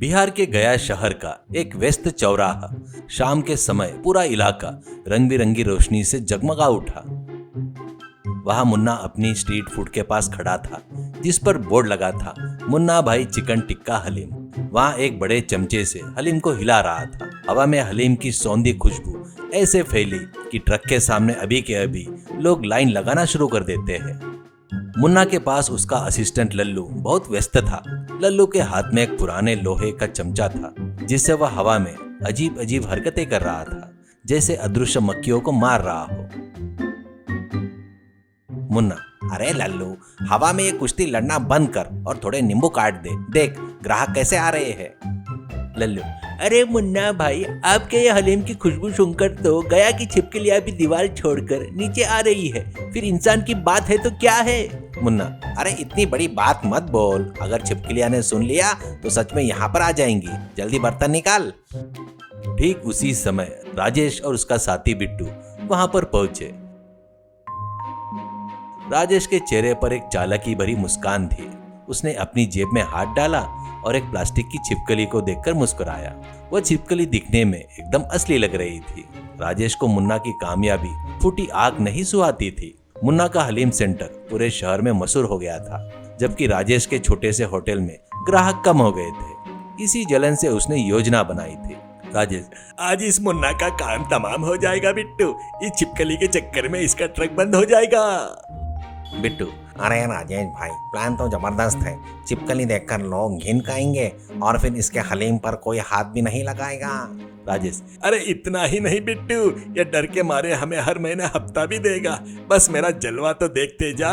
बिहार के गया शहर का एक व्यस्त चौराहा। शाम के समय पूरा इलाका रंग बिरंगी रोशनी से जगमगा उठा। वहां मुन्ना अपनी स्ट्रीट फूड के पास खड़ा था, जिस पर बोर्ड लगा था मुन्ना भाई चिकन टिक्का हलीम। वहां एक बड़े चमचे से हलीम को हिला रहा था। हवा में हलीम की सौंधी खुशबू ऐसे फैली कि ट्रक के सामने अभी के अभी लोग लाइन लगाना शुरू कर देते हैं। मुन्ना के पास उसका असिस्टेंट लल्लू बहुत व्यस्त था। लल्लू के हाथ में एक पुराने लोहे का चमचा था, जिससे वह हवा में अजीब अजीब हरकतें कर रहा था, जैसे अदृश्य मक्खियों को मार रहा हो। मुन्ना, अरे लल्लू, हवा में ये कुश्ती लड़ना बंद कर और थोड़े नींबू काट दे। देख ग्राहक कैसे आ रहे हैं। लल्लू, अरे मुन्ना भाई, आपके ये हलीम की खुशबू सुनकर तो गया की छिपकलियां भी दीवार छोड़कर नीचे आ रही है। फिर इंसान की बात है तो क्या है। मुन्ना, अरे इतनी बड़ी बात मत बोल। अगर छिपकलियां ने सुन लिया तो सच में यहाँ पर आ जाएंगी। जल्दी बर्तन निकाल। ठीक उसी समय राजेश और उसका साथी बिट्टू वहां पर पहुंचे। राजेश के चेहरे पर एक चालाकी भरी मुस्कान थी। उसने अपनी जेब में हाथ डाला और एक प्लास्टिक की छिपकली को देखकर मुस्कुराया। वह छिपकली दिखने में एकदम असली लग रही थी। राजेश को मुन्ना की कामयाबी फूटी आग नहीं सुहाती थी। मुन्ना का हलीम सेंटर पूरे शहर में मशहूर हो गया था, जबकि राजेश के छोटे से होटल में ग्राहक कम हो गए थे। इसी जलन से उसने योजना बनाई थी। राजेश, आज इस मुन्ना का काम तमाम हो जाएगा बिट्टू। इस छिपकली के चक्कर में इसका ट्रक बंद हो जाएगा। बिट्टू, अरे राजेश भाई, प्लान तो जबरदस्त है। छिपकली देखकर लोग घिन खाएंगे और फिर इसके हलीम पर कोई हाथ भी नहीं लगाएगा। राजेश, अरे इतना ही नहीं बिट्टू, ये डर के मारे हमें हर महीने हफ्ता भी देगा। बस मेरा जलवा तो देखते जा।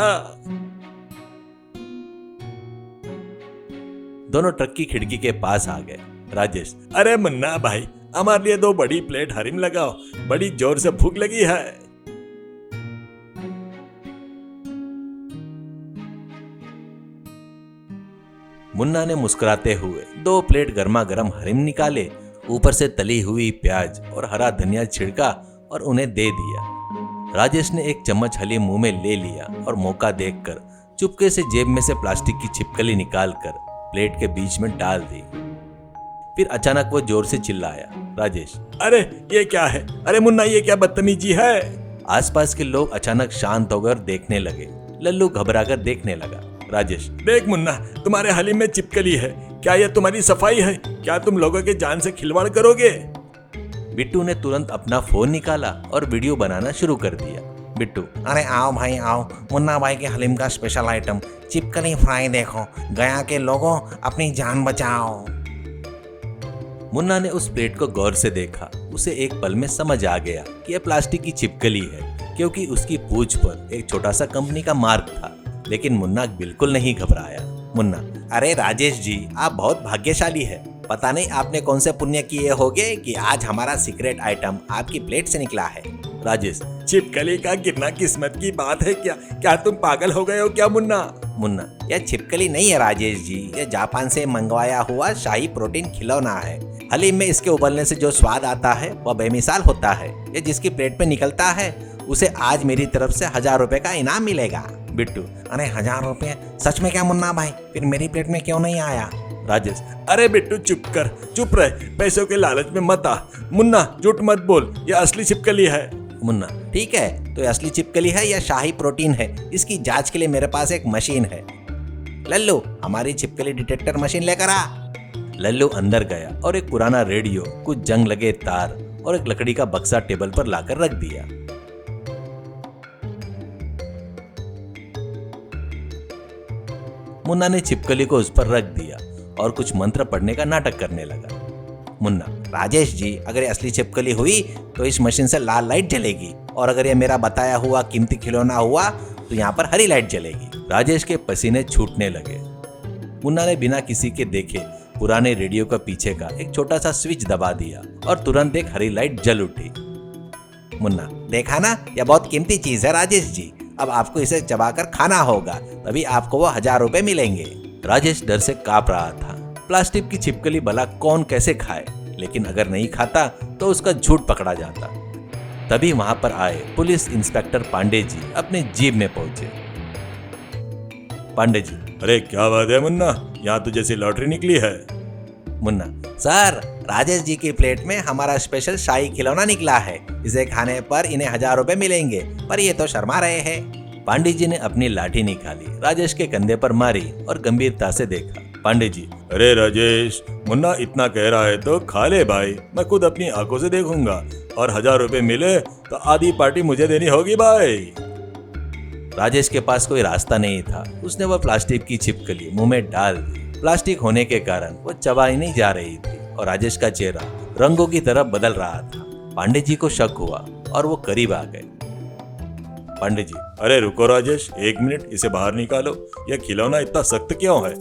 दोनों ट्रक की खिड़की के पास आ गए। राजेश, अरे मुन्ना भाई, हमारे लिए 2 बड़ी प्लेट हलीम लगाओ, बड़ी जोर से भूख लगी है। मुन्ना ने मुस्कुराते हुए 2 प्लेट गर्मा गर्म हलीम निकाले, ऊपर से तली हुई प्याज और हरा धनिया छिड़का और उन्हें दे दिया। राजेश ने एक चम्मच हलीम मुंह में ले लिया और मौका देखकर चुपके से जेब में से प्लास्टिक की छिपकली निकालकर प्लेट के बीच में डाल दी। फिर अचानक वो जोर से चिल्लाया। राजेश, अरे ये क्या है? अरे मुन्ना, ये क्या बदतमीजी है? आसपास के लोग अचानक शांत होकर देखने लगे। लल्लू घबराकर देखने लगा। राजेश, देख मुन्ना, तुम्हारे हलीम में छिपकली है। क्या यह तुम्हारी सफाई है? क्या तुम लोगों के जान से खिलवाड़ करोगे? बिट्टू ने तुरंत अपना फोन निकाला और वीडियो बनाना शुरू कर दिया। बिट्टू, अरे आओ भाई आओ, मुन्ना भाई के हलीम का स्पेशल आइटम छिपकली फ्राई देखो। गया के लोगों, अपनी जान बचाओ। मुन्ना ने उस प्लेट को गौर से देखा। उसे एक पल में समझ आ गया कि यह प्लास्टिक की छिपकली है, क्योंकि उसकी पूंछ पर एक छोटा सा कंपनी का मार्क था। लेकिन मुन्ना बिल्कुल नहीं घबराया। मुन्ना, अरे राजेश जी, आप बहुत भाग्यशाली है। पता नहीं आपने कौन से पुण्य किए होंगे कि आज हमारा सीक्रेट आइटम आपकी प्लेट से निकला है। राजेश, छिपकली का गिरना किस्मत की बात है क्या? क्या तुम पागल हो गए हो क्या मुन्ना? मुन्ना, यह छिपकली नहीं है राजेश जी, यह जापान से मंगवाया हुआ शाही प्रोटीन खिलौना है। हलीम में इसके उबलने से जो स्वाद आता है वह बेमिसाल होता है। ये जिसकी प्लेट पे निकलता है उसे आज मेरी तरफ से 1000 रुपए का इनाम मिलेगा। बिट्टू, अरे 1000 रुपए? सच में क्या मुन्ना भाई? फिर मेरी प्लेट में क्यों नहीं आया? राजेश, अरे बिट्टू चुप कर, चुप रह, पैसों के लालच में मत आ। मुन्ना झूठ मत बोल, यह असली छिपकली है। मुन्ना, ठीक है, तो असली छिपकली है या शाही प्रोटीन है, इसकी जांच के लिए मेरे पास एक मशीन है। लल्लू, हमारी छिपकली डिटेक्टर मशीन लेकर आ। लल्लू अंदर गया और एक पुराना रेडियो, कुछ जंग लगे तार और एक लकड़ी का बक्सा टेबल पर लाकर रख दिया। मुन्ना ने छिपकली को उस पर रख दिया और कुछ मंत्र पढ़ने का नाटक करने लगा। मुन्ना, राजेश जी, अगर ये असली छिपकली हुई तो इस मशीन से लाल लाइट जलेगी, और अगर ये मेरा बताया हुआ कीमती खिलौना हुआ तो यहाँ पर हरी लाइट जलेगी। राजेश के पसीने छूटने लगे। मुन्ना ने बिना किसी के देखे पुराने रेडियो का पीछे का एक छोटा सा स्विच दबा दिया और तुरंत एक हरी लाइट जल उठी। मुन्ना, देखा ना, यह बहुत कीमती चीज है राजेश जी। अब आपको इसे चबाकर खाना होगा, तभी आपको वो 1000 रुपए मिलेंगे। राजेश डर से कांप रहा था। प्लास्टिक की छिपकली भला कौन कैसे खाए, लेकिन अगर नहीं खाता तो उसका झूठ पकड़ा जाता। तभी वहां पर आए पुलिस इंस्पेक्टर पांडे जी अपने जीप में पहुंचे। पांडे जी, अरे क्या बात है मुन्ना, यहाँ तो जैसे लॉटरी निकली है। मुन्ना, सर राजेश जी की प्लेट में हमारा स्पेशल शाही खिलौना निकला है। इसे खाने पर इन्हें 1000 रुपए मिलेंगे, पर ये तो शर्मा रहे हैं। पांडे जी ने अपनी लाठी निकाली, राजेश के कंधे पर मारी और गंभीरता से देखा। पांडे जी, अरे राजेश, मुन्ना इतना कह रहा है तो खा ले भाई, मैं खुद अपनी आंखों से देखूंगा, और 1000 रुपए मिले तो आधी पार्टी मुझे देनी होगी भाई। राजेश के पास कोई रास्ता नहीं था। उसने वह प्लास्टिक की छिपकली मुंह में डाल दी। प्लास्टिक होने के कारण वो चबाई नहीं जा रही थी और राजेश का चेहरा रंगों की तरफ बदल रहा था। पांडे जी को शक हुआ और वो करीब आ गए। पांडे जी, अरे रुको राजेश, 1 मिनट, इसे बाहर निकालो। यह खिलौना इतना सख्त क्यों है?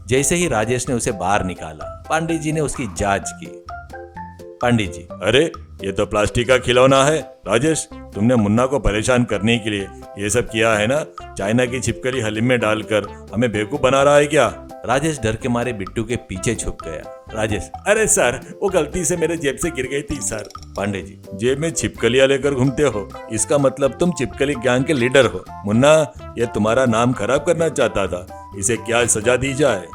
जैसे ही राजेश ने उसे बाहर निकाला, पांडे जी ने उसकी जांच की। पांडे जी, अरे ये तो प्लास्टिक का खिलौना है। राजेश, तुमने मुन्ना को परेशान करने के लिए ये सब किया है ना? चाइना की छिपकली हलीम में डालकर हमें बेवकूफ बना रहा है क्या? राजेश डर के मारे बिट्टू के पीछे छुप गया। राजेश, अरे सर, वो गलती से मेरे जेब से गिर गई थी सर। पांडे जी, जेब में छिपकलियां लेकर घूमते हो, इसका मतलब तुम छिपकली गैंग के लीडर हो। मुन्ना, ये तुम्हारा नाम खराब करना चाहता था, इसे क्या सजा दी जाए?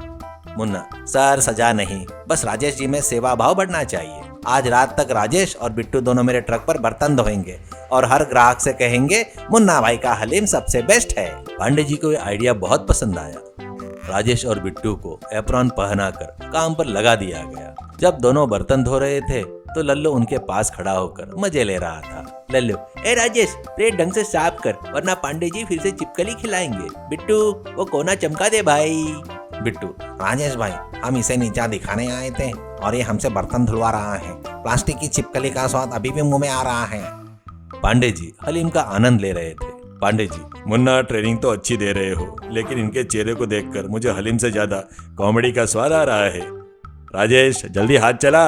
मुन्ना, सर सजा नहीं, बस राजेश जी में सेवा भाव बढ़ना चाहिए। आज रात तक राजेश और बिट्टू दोनों मेरे ट्रक पर बर्तन धोएंगे और हर ग्राहक से कहेंगे मुन्ना भाई का हलीम सबसे बेस्ट है। पांडे जी को ये आइडिया बहुत पसंद आया। राजेश और बिट्टू को एप्रॉन पहनाकर काम पर लगा दिया गया। जब दोनों बर्तन धो रहे थे तो लल्लू उनके पास खड़ा होकर मजे ले रहा था। लल्लू, ए राजेश, प्लेट ढंग से साफ कर, वरना पांडे जी फिर से छिपकली खिलाएंगे। बिट्टू, वो कोना चमका दे भाई। बिट्टू, राजेश भाई, हम इसे नीचा दिखाने आए थे और ये हमसे बर्तन धुलवा रहा है। प्लास्टिक की छिपकली का स्वाद अभी भी मुंह में आ रहा है। पांडे जी हलीम का आनंद ले रहे थे। पांडे जी, मुन्ना, ट्रेनिंग तो अच्छी दे रहे हो, लेकिन इनके चेहरे को देखकर मुझे हलीम से ज्यादा कॉमेडी का स्वाद आ रहा है। राजेश, जल्दी हाथ चला।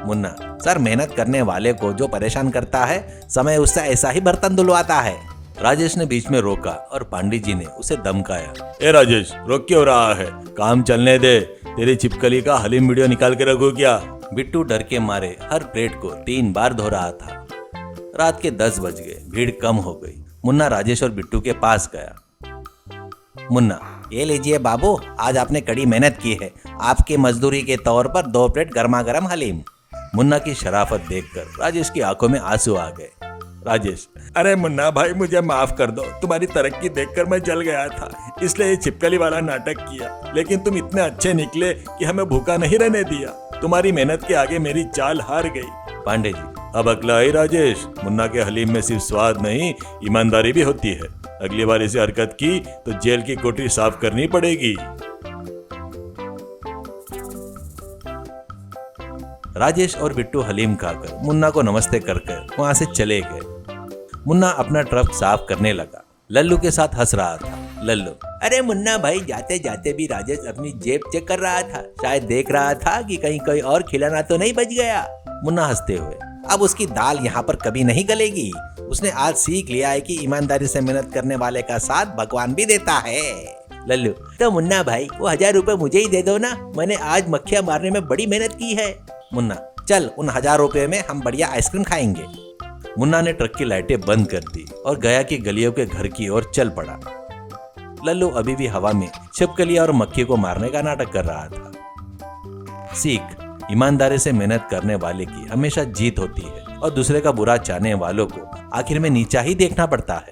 मुन्ना, सर मेहनत करने वाले को जो परेशान करता है, समय उससे ऐसा ही बर्तन धुलवाता है। राजेश ने बीच में रोका और पांडे जी ने उसे धमकाया। ए राजेश, रोक क्यों रहा है? काम चलने दे। तेरी छिपकली का हलीम वीडियो निकाल के रखो क्या? बिट्टू डर के मारे हर प्लेट को 3 बार धो रहा था। रात के 10 बज गए, भीड़ कम हो गई। मुन्ना राजेश और बिट्टू के पास गया। मुन्ना, ये लीजिए बाबू, आज आपने कड़ी मेहनत की है, आपकी मजदूरी के तौर पर 2 प्लेट गर्मा गर्म हलीम। मुन्ना की शराफत देखकर राजेश की आंखों में आंसू आ गए। राजेश, अरे मुन्ना भाई, मुझे माफ कर दो, तुम्हारी तरक्की देखकर मैं जल गया था, इसलिए ये छिपकली वाला नाटक किया। लेकिन तुम इतने अच्छे निकले कि हमें भूखा नहीं रहने दिया। तुम्हारी मेहनत के आगे मेरी चाल हार गई। पांडे जी, अब अगला है राजेश, मुन्ना के हलीम में सिर्फ स्वाद नहीं, ईमानदारी भी होती है। अगली बार इसे हरकत की तो जेल की कोठरी साफ करनी पड़ेगी। राजेश और बिट्टू हलीम खाकर मुन्ना को नमस्ते करके वहां से चले गए। मुन्ना अपना ट्रक साफ करने लगा। लल्लू के साथ हंस रहा था। लल्लू, अरे मुन्ना भाई, जाते जाते भी राजेश अपनी जेब चेक कर रहा था, शायद देख रहा था कि कहीं कोई और खिलौना तो नहीं बच गया। मुन्ना हंसते हुए, अब उसकी दाल यहाँ पर कभी नहीं गलेगी। उसने आज सीख लिया है कि ईमानदारी से मेहनत करने वाले का साथ भगवान भी देता है। लल्लू, तो मुन्ना भाई, वो 1000 रुपए मुझे ही दे दो ना, मैंने आज मक्खियां मारने में बड़ी मेहनत की है। मुन्ना, चल, उन 1000 रुपए में हम बढ़िया आइसक्रीम खाएंगे। मुन्ना ने ट्रक की लाइटें बंद कर दी और गया कि गलियों के घर की ओर चल पड़ा। लल्लू अभी भी हवा में छिपकलियां और मक्खी को मारने का नाटक कर रहा था। सीख, ईमानदारी से मेहनत करने वाले की हमेशा जीत होती है और दूसरे का बुरा चाहने वालों को आखिर में नीचा ही देखना पड़ता है।